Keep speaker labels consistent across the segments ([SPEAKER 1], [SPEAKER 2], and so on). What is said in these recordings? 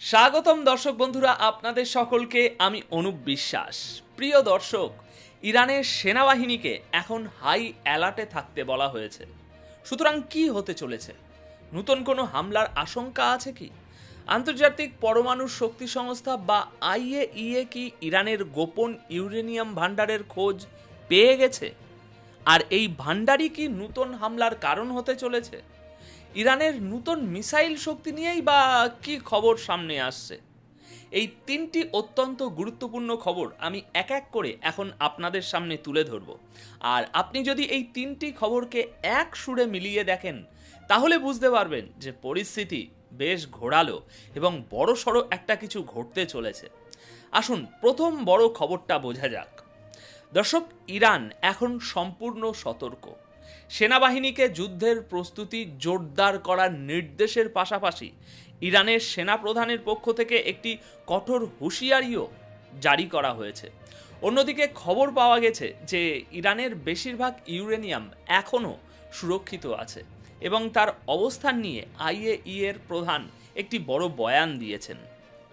[SPEAKER 1] স্বাগতম দর্শক বন্ধুরা, আপনাদের সকলকে আমি অনুপ বিশ্বাস। প্রিয় দর্শক, ইরানের সেনাবাহিনীকে এখন হাই অ্যালার্টে থাকতে বলা হয়েছে। সুতরাং কি হতে চলেছে? নতুন কোনো হামলার আশঙ্কা আছে কি? আন্তর্জাতিক পরমাণু শক্তি সংস্থা বা আইএইএ কি ইরানের গোপন ইউরেনিয়াম ভান্ডারের খোঁজ পেয়ে গেছে? আর এই ভান্ডারই কি নতুন হামলার কারণ হতে চলেছে? ইরানের নতুন মিসাইল শক্তি নিয়েই বা কি খবর সামনে আসছে? এই তিনটি অত্যন্ত গুরুত্বপূর্ণ খবর আমি এক এক করে এখন আপনাদের সামনে তুলে ধরব। আর আপনি যদি এই তিনটি খবরকে এক সুরে মিলিয়ে দেখেন, তাহলে বুঝতে পারবেন যে পরিস্থিতি বেশ ঘোরালো এবং বড়সড় একটা কিছু ঘটতে চলেছে। আসুন প্রথম বড় খবরটা বোঝা যাক। দর্শক, ইরান এখন সম্পূর্ণ সতর্ক। সেনাবাহিনীকে যুদ্ধের প্রস্তুতি জোরদার করার নির্দেশের পাশাপাশি ইরানের সেনাপ্রধানের পক্ষ থেকে একটি কঠোর হুঁশিয়ারিও জারি করা হয়েছে। অন্যদিকে খবর পাওয়া গেছে যে ইরানের বেশিরভাগ ইউরেনিয়াম এখনও সুরক্ষিত আছে এবং তার অবস্থান নিয়ে আইএইএর প্রধান একটি বড় বয়ান দিয়েছেন।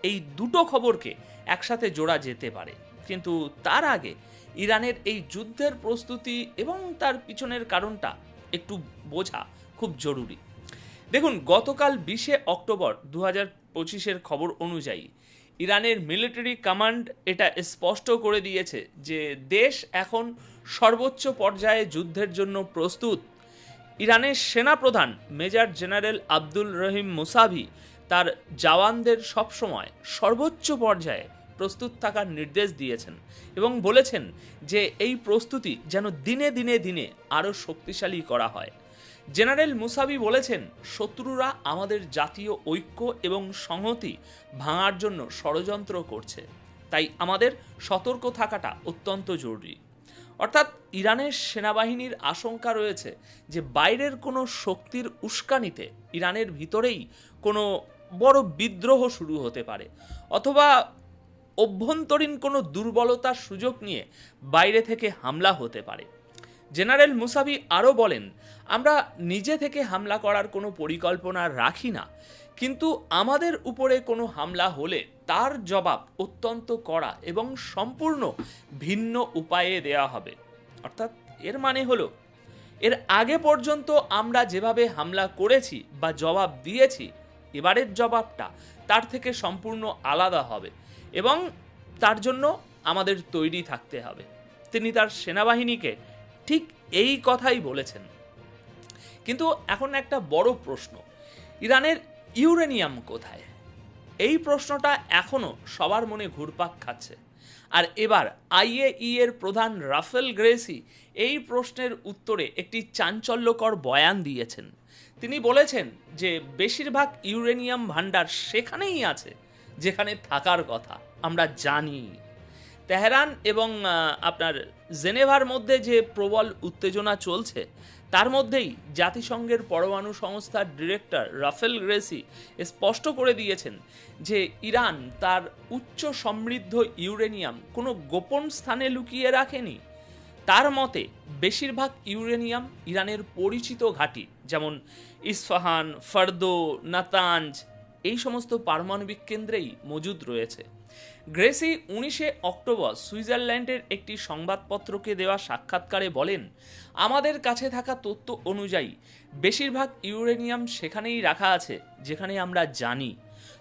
[SPEAKER 1] এই দুটো খবরকে একসাথে জোড়া যেতে পারে, কিন্তু তার আগে ইরানের এই যুদ্ধের প্রস্তুতি এবং তার পিছনের কারণটা একটু বোঝা খুব জরুরি। দেখুন, গতকাল 20শে অক্টোবর 2025-এর খবর অনুযায়ী ইরানের মিলিটারি কমান্ড এটা স্পষ্ট করে দিয়েছে যে দেশ এখন সর্বোচ্চ পর্যায়ে যুদ্ধের জন্য প্রস্তুত। ইরানের সেনাপ্রধান মেজর জেনারেল আব্দুল রহিম মুসাভি তার জওয়ানদের সবসময় সর্বোচ্চ পর্যায়ে প্রস্তুত থাকার নির্দেশ দিয়েছেন এবং বলেছেন যে এই প্রস্তুতি যেন দিনে দিনে দিনে আরও শক্তিশালী করা হয়। জেনারেল মুসাভি বলেছেন, শত্রুরা আমাদের জাতীয় ঐক্য এবং সংহতি ভাঙার জন্য ষড়যন্ত্র করছে, তাই আমাদের সতর্ক থাকাটা অত্যন্ত জরুরি। অর্থাৎ ইরানের সেনাবাহিনীর আশঙ্কা রয়েছে যে বাইরের কোনো শক্তির উস্কানিতে ইরানের ভিতরেই কোনো বড় বিদ্রোহ শুরু হতে পারে, অথবা অভ্যন্তরীণ কোনো দুর্বলতার সুযোগ নিয়ে বাইরে থেকে হামলা হতে পারে। জেনারেল মুসাভি আরও বলেন, আমরা নিজে থেকে হামলা করার কোনো পরিকল্পনা রাখি না, কিন্তু আমাদের উপরে কোনো হামলা হলে তার জবাব অত্যন্ত কড়া এবং সম্পূর্ণ ভিন্ন উপায়ে দেওয়া হবে। অর্থাৎ এর মানে হলো, এর আগে পর্যন্ত আমরা যেভাবে হামলা করেছি বা জবাব দিয়েছি, এবারের জবাবটা তার থেকে সম্পূর্ণ আলাদা হবে এবং তার জন্য আমাদের তৈরি থাকতে হবে। তিনি তার সেনাবাহিনীকে ঠিক এই কথাই বলেছেন। কিন্তু এখন একটা বড় প্রশ্ন, ইরানের ইউরেনিয়াম কোথায়? এই প্রশ্নটা এখনও সবার মনে ঘুরপাক খাচ্ছে। আর এবার আইএইএর প্রধান রাফেল গ্রেসি এই প্রশ্নের উত্তরে একটি চাঞ্চল্যকর বয়ান দিয়েছেন। তিনি বলেছেন যে বেশিরভাগ ইউরেনিয়াম ভান্ডার সেখানেই আছে যেখানে থাকার কথা, আমরা জানি। তেহরান এবং আপনার জেনেভার মধ্যে যে প্রবল উত্তেজনা চলছে, তার মধ্যেই জাতিসংঘের পরমাণু সংস্থার ডিরেক্টর রাফেল গ্রেসি স্পষ্ট করে দিয়েছেন যে ইরান তার উচ্চ সমৃদ্ধ ইউরেনিয়াম কোনো গোপন স্থানে লুকিয়ে রাখেনি। তার মতে বেশিরভাগ ইউরেনিয়াম ইরানের পরিচিত ঘাঁটি, যেমন ইস্পাহান, ফর্দো, নাতাঞ্জ, এই সমস্ত পারমাণবিক কেন্দ্রেই মজুদ রয়েছে। গ্রেসি 19শে অক্টোবর সুইজারল্যান্ডের একটি সংবাদপত্রকে দেওয়া সাক্ষাৎকারে বলেন, আমাদের কাছে থাকা তথ্য অনুযায়ী বেশিরভাগ ইউরেনিয়াম সেখানেই রাখা আছে যেখানে আমরা জানি,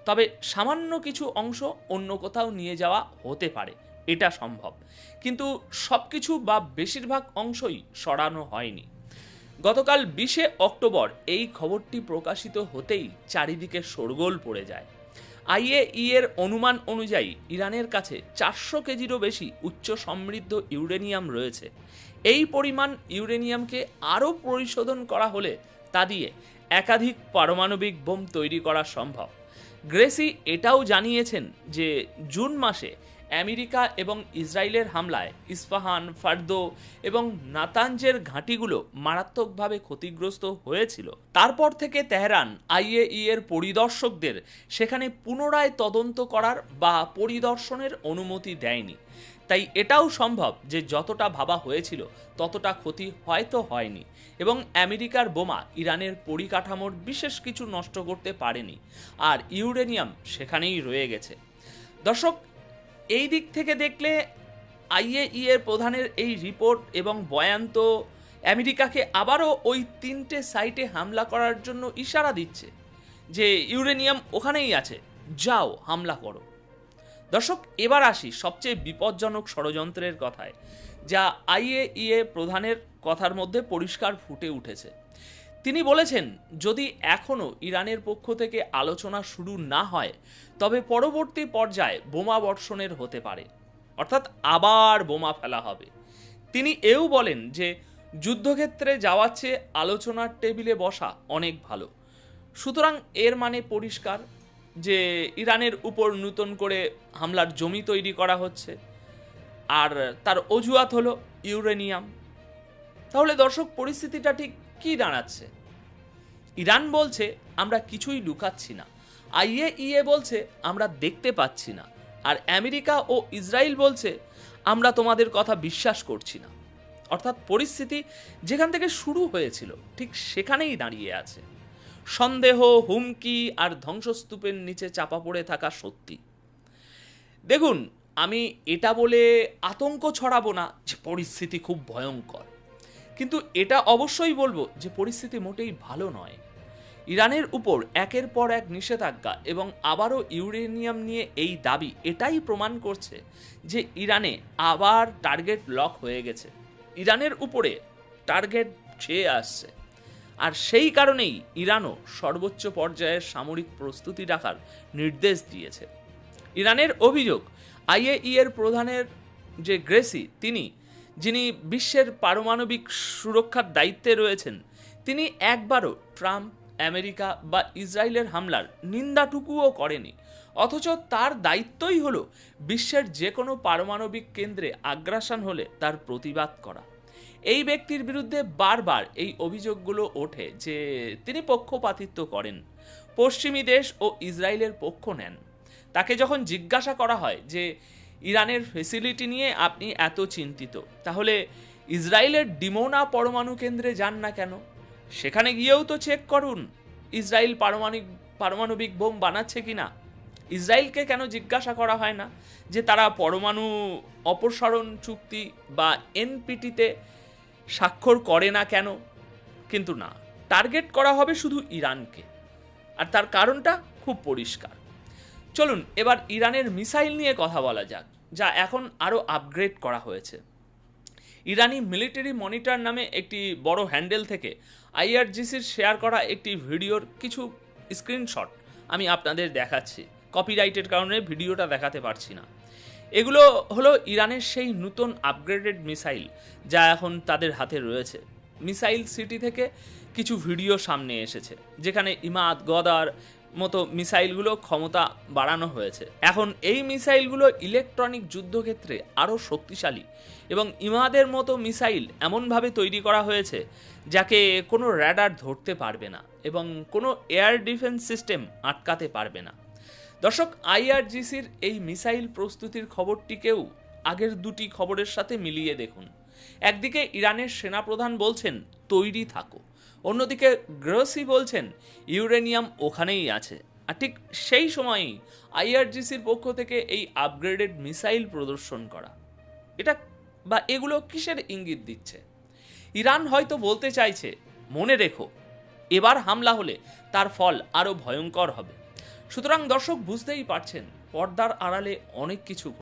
[SPEAKER 1] তবে সামান্য কিছু অংশ অন্য কোথাও নিয়ে যাওয়া হতে পারে, এটা সম্ভব, কিন্তু সব কিছু বা বেশিরভাগ অংশই সরানো হয়নি। গতকাল 20শে অক্টোবর এই খবরটি প্রকাশিত হতেই চারিদিকে শোরগোল পড়ে যায়। আইএইএর অনুমান অনুযায়ী ইরানের কাছে 400 কেজিরও বেশি উচ্চ সমৃদ্ধ ইউরেনিয়াম রয়েছে। এই পরিমাণ ইউরেনিয়ামকে আরও পরিশোধন করা হলে তা দিয়ে একাধিক পারমাণবিক বোম তৈরি করা সম্ভব। গ্রেসি এটাও জানিয়েছেন যে জুন মাসে আমেরিকা এবং ইসরায়েলের হামলায় ইস্পাহান, ফার্দো এবং নাতাঞ্জের ঘাঁটিগুলো মারাত্মকভাবে ক্ষতিগ্রস্ত হয়েছিল, তারপর থেকে তেহরান আইএই এর পরিদর্শকদের সেখানে পুনরায় তদন্ত করার বা পরিদর্শনের অনুমতি দেয়নি। তাই এটাও সম্ভব যে যতটা ভাবা হয়েছিল ততটা ক্ষতি হয়তো হয়নি এবং আমেরিকার বোমা ইরানের পরিকাঠামোর বিশেষ কিছু নষ্ট করতে পারেনি, আর ইউরেনিয়াম সেখানেই রয়ে গেছে। দর্শক, এই দিক থেকে দেখলে আইএই এর প্রধানের এই রিপোর্ট এবং বয়ান তো আমেরিকাকে আবারও ওই 3টে সাইটে হামলা করার জন্য ইশারা দিচ্ছে যে ইউরেনিয়াম ওখানেই আছে, যাও হামলা করো। দর্শক, এবার আসি সবচেয়ে বিপজ্জনক ষড়যন্ত্রের কথায়, যা আইএই প্রধানের কথার মধ্যে পরিষ্কার ফুটে উঠেছে। তিনি বলেছেন, যদি এখনও ইরানের পক্ষ থেকে আলোচনা শুরু না হয় তবে পরবর্তী পর্যায়ে বোমা বর্ষণের হতে পারে, অর্থাৎ আবার বোমা ফেলা হবে। তিনি এও বলেন যে যুদ্ধক্ষেত্রে যাওয়ার চেয়ে আলোচনার টেবিলে বসা অনেক ভালো। সুতরাং এর মানে পরিষ্কার যে ইরানের উপর নতুন করে হামলার জমি তৈরি করা হচ্ছে, আর তার অজুহাত হলো ইউরেনিয়াম। তাহলে দর্শক, পরিস্থিতিটা ঠিক কি দাঁড়াচ্ছে? ইরান বলছে আমরা কিছুই লুকাচ্ছি না, আইএই বলছে আমরা দেখতে পাচ্ছি না, আর আমেরিকা ও ইসরায়েল বলছে আমরা তোমাদের কথা বিশ্বাস করছি না। অর্থাৎ পরিস্থিতি যেখান থেকে শুরু হয়েছিল ঠিক সেখানেই দাঁড়িয়ে আছে। সন্দেহ, হুমকি আর ধ্বংসস্তূপের নিচে চাপা পড়ে থাকা সত্যি। দেখুন, আমি এটা বলে আতঙ্ক ছড়াবো না যে পরিস্থিতি খুব ভয়ঙ্কর, কিন্তু এটা অবশ্যই বলবো যে পরিস্থিতি মোটেই ভালো নয়। ইরানের উপর একের পর এক নিষেধাজ্ঞা এবং আবারও ইউরেনিয়াম নিয়ে এই দাবি এটাই প্রমাণ করছে যে ইরানে আবার টার্গেট লক হয়ে গেছে, ইরানের উপরে টার্গেট ছেয়ে আসছে। আর সেই কারণেই ইরানও সর্বোচ্চ পর্যায়ের সামরিক প্রস্তুতি রাখার নির্দেশ দিয়েছে। ইরানের অভিযোগ, আইএই এর প্রধানের যে গ্রেসি, যিনি বিশ্বের পারমাণবিক সুরক্ষার দায়িত্বে রয়েছেন, তিনি একবারও ট্রাম্প, আমেরিকা বা ইসরায়েলের হামলার নিন্দাটুকুও করেনি, অথচ তার দায়িত্বই হলো বিশ্বের যে কোনো পারমাণবিক কেন্দ্রে আগ্রাসন হলে তার প্রতিবাদ করা। এই ব্যক্তির বিরুদ্ধে বারবার এই অভিযোগগুলো ওঠে যে তিনি পক্ষপাতিত্ব করেন, পশ্চিমী দেশ ও ইসরায়েলের পক্ষ নেন। তাকে যখন জিজ্ঞাসা করা হয় যে ইরানের ফেসিলিটি নিয়ে আপনি এত চিন্তিত, তাহলে ইসরায়েলের ডিমোনা পরমাণু কেন্দ্রে যান না কেন? সেখানে গিয়েও তো চেক করুন ইসরায়েল পারমাণবিক বোম বানাচ্ছে কিনা। ইসরায়েলকে কেন জিজ্ঞাসা করা হয় না যে তারা পরমাণু অপসারণ চুক্তি বা এনপিটিতে স্বাক্ষর করে না কেন? কিন্তু না, টার্গেট করা হবে শুধু ইরানকে, আর তার কারণটা খুব পরিষ্কার। চলুন এবার ইরানের মিসাইল নিয়ে কথা বলা যাক, যা এখন আরও আপগ্রেড করা হয়েছে। ইরানি মিলিটারি মনিটর নামে একটি বড় হ্যান্ডেল থেকে আইআরজিসির শেয়ার করা একটি ভিডিওর কিছু স্ক্রিনশট আমি আপনাদের দেখাচ্ছি। কপিরাইটের কারণে ভিডিওটা দেখাতে পারছি না। এগুলো হলো ইরানের সেই নতুন আপগ্রেডেড মিসাইল যা এখন তাদের হাতে রয়েছে। মিসাইল সিটি থেকে কিছু ভিডিও সামনে এসেছে যেখানে ইমাদ, গদার মতো মিসাইলগুলো ক্ষমতা বাড়ানো হয়েছে। এখন এই মিসাইলগুলো ইলেকট্রনিক যুদ্ধক্ষেত্রে আরও শক্তিশালী এবং ইমাদের মতো মিসাইল এমনভাবে তৈরি করা হয়েছে যাকে কোনো র্যাডার ধরতে পারবে না এবং কোনো এয়ার ডিফেন্স সিস্টেম আটকাতে পারবে না। দর্শক, আইআরজিসির এই মিসাইল প্রস্তুতির খবরটিকেও আগের দুটি খবরের সাথে মিলিয়ে দেখুন। একদিকে ইরানের সেনাপ্রধান বলছেন তৈরি থাকো, অন্যদিকে গ্রোসি বলছেন ইউরেনিয়াম ওখানেই আছে। আর ঠিক সেই সময়ই আইআরজিসির পক্ষ থেকে এই আপগ্রেডেড মিসাইল প্রদর্শন করা, এগুলো কিসের ইঙ্গিত দিচ্ছে? ইরান হয়তো বলতে চাইছে, মনে রেখো এবার হামলা হলে তার ফল আরও ভয়ঙ্কর হবে। সুতরাং দর্শক, বুঝতেই পারছেন পর্দার আড়ালে অনেক কিছু